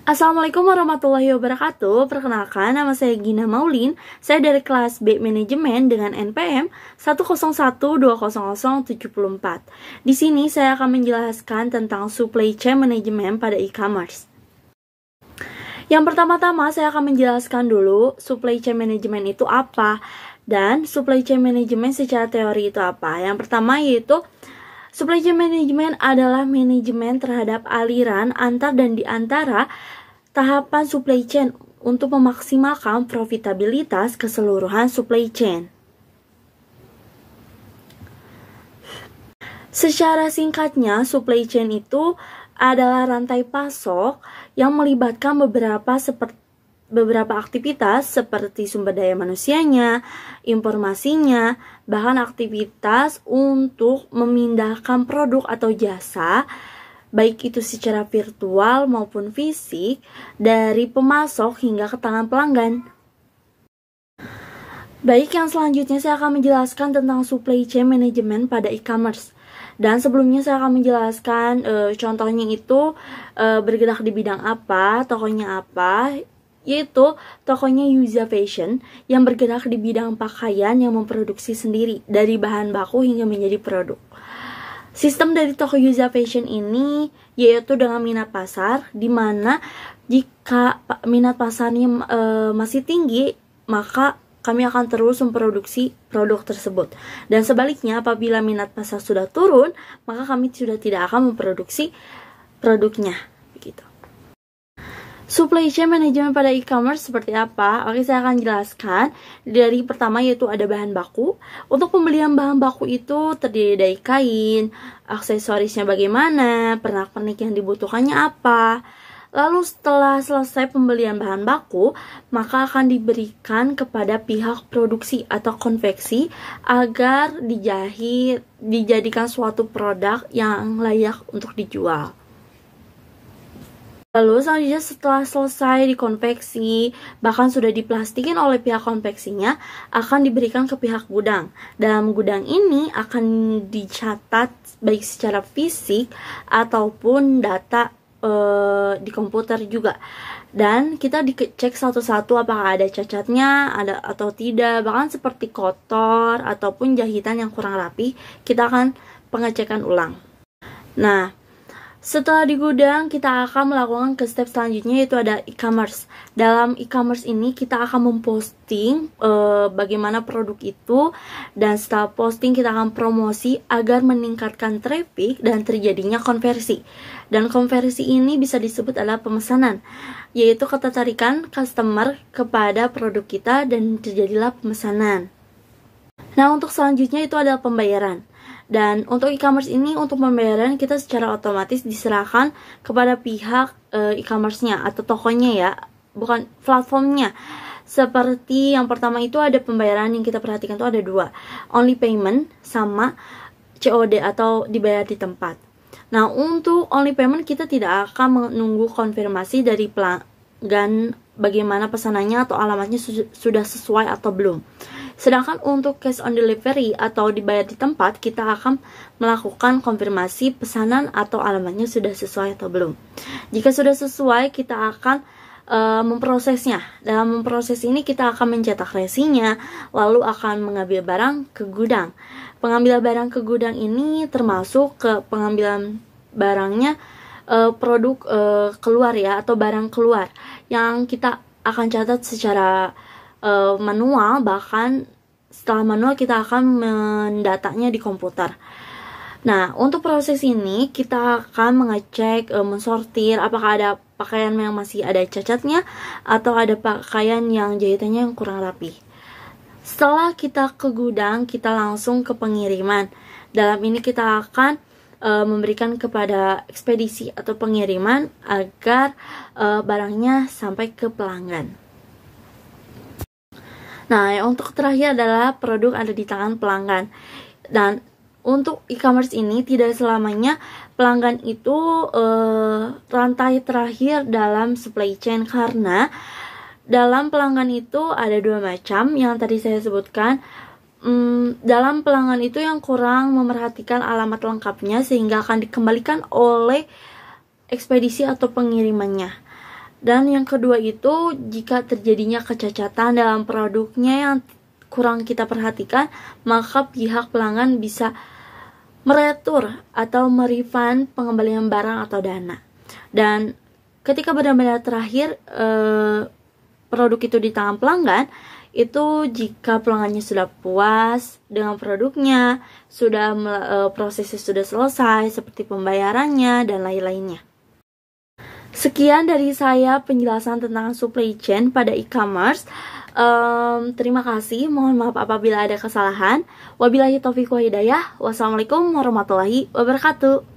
Assalamualaikum warahmatullahi wabarakatuh. Perkenalkan, nama saya Gina Maulin. Saya dari kelas B Manajemen dengan NPM 101200074. Di sini saya akan menjelaskan tentang supply chain management pada e-commerce. Yang pertama-tama saya akan menjelaskan dulu supply chain management itu apa dan supply chain management secara teori itu apa. Yang pertama yaitu supply chain management adalah manajemen terhadap aliran antar dan di antara tahapan supply chain untuk memaksimalkan profitabilitas keseluruhan supply chain. Secara singkatnya, supply chain itu adalah rantai pasok yang melibatkan beberapa aktivitas seperti sumber daya manusianya, informasinya, bahkan aktivitas untuk memindahkan produk atau jasa, baik itu secara virtual maupun fisik, dari pemasok hingga ke tangan pelanggan. Baik, yang selanjutnya saya akan menjelaskan tentang supply chain management pada e-commerce. Dan sebelumnya saya akan menjelaskan contohnya itu bergerak di bidang apa, tokonya apa, yaitu tokonya Yuza Fashion yang bergerak di bidang pakaian yang memproduksi sendiri dari bahan baku hingga menjadi produk. Sistem dari toko Yuza Fashion ini yaitu dengan minat pasar, di mana jika minat pasarnya masih tinggi, maka kami akan terus memproduksi produk tersebut. Dan sebaliknya, apabila minat pasar sudah turun, maka kami sudah tidak akan memproduksi produknya. Begitu. Supply chain management pada e-commerce seperti apa? Oke, saya akan jelaskan. Dari pertama yaitu ada bahan baku. Untuk pembelian bahan baku itu terdiri dari kain, aksesorisnya bagaimana, pernak-pernik yang dibutuhkannya apa. Lalu setelah selesai pembelian bahan baku, maka akan diberikan kepada pihak produksi atau konveksi agar dijadikan suatu produk yang layak untuk dijual. Lalu selanjutnya setelah selesai dikonveksi, bahkan sudah diplastikin oleh pihak konveksinya, akan diberikan ke pihak gudang. Dalam gudang ini akan dicatat baik secara fisik ataupun data di komputer juga, dan kita dicek satu-satu apakah ada cacatnya ada atau tidak, bahkan seperti kotor ataupun jahitan yang kurang rapi, kita akan pengecekan ulang. Nah, setelah di gudang, kita akan melakukan ke step selanjutnya, yaitu ada e-commerce. Dalam e-commerce ini kita akan memposting bagaimana produk itu, dan setelah posting kita akan promosi agar meningkatkan traffic dan terjadinya konversi. Dan konversi ini bisa disebut adalah pemesanan, yaitu ketertarikan customer kepada produk kita dan terjadilah pemesanan. Nah, untuk selanjutnya itu adalah pembayaran. Dan untuk e-commerce ini, untuk pembayaran kita secara otomatis diserahkan kepada pihak e-commerce-nya atau tokonya ya, bukan platformnya. Seperti yang pertama itu ada pembayaran yang kita perhatikan itu ada dua, only payment sama COD atau dibayar di tempat. Nah, untuk only payment kita tidak akan menunggu konfirmasi dari pelanggan bagaimana pesanannya atau alamatnya sudah sesuai atau belum. Sedangkan untuk cash on delivery atau dibayar di tempat, kita akan melakukan konfirmasi pesanan atau alamatnya sudah sesuai atau belum. Jika sudah sesuai, kita akan memprosesnya. Dalam memproses ini kita akan mencetak resinya, lalu akan mengambil barang ke gudang. Pengambilan barang ke gudang ini termasuk ke pengambilan barangnya produk keluar ya, atau barang keluar yang kita akan catat secara manual, bahkan setelah manual kita akan mendatanya di komputer. Nah, untuk proses ini kita akan mengecek, mensortir apakah ada pakaian yang masih ada cacatnya atau ada pakaian yang jahitannya yang kurang rapi. Setelah kita ke gudang, kita langsung ke pengiriman. Dalam ini kita akan memberikan kepada ekspedisi atau pengiriman agar barangnya sampai ke pelanggan. Nah, yang untuk terakhir adalah produk ada di tangan pelanggan. Dan untuk e-commerce ini tidak selamanya pelanggan itu rantai terakhir dalam supply chain, karena dalam pelanggan itu ada dua macam yang tadi saya sebutkan. Dalam pelanggan itu yang kurang memerhatikan alamat lengkapnya sehingga akan dikembalikan oleh ekspedisi atau pengirimannya. Dan yang kedua itu, jika terjadinya kecacatan dalam produknya yang kurang kita perhatikan, maka pihak pelanggan bisa meretur atau merefund pengembalian barang atau dana. Dan ketika benar-benar terakhir produk itu di tangan pelanggan, itu jika pelanggannya sudah puas dengan produknya, sudah prosesnya sudah selesai seperti pembayarannya dan lain-lainnya. Sekian dari saya penjelasan tentang supply chain pada e-commerce. Terima kasih, mohon maaf apabila ada kesalahan. Wabillahi taufiq wa hidayah. Wassalamualaikum warahmatullahi wabarakatuh.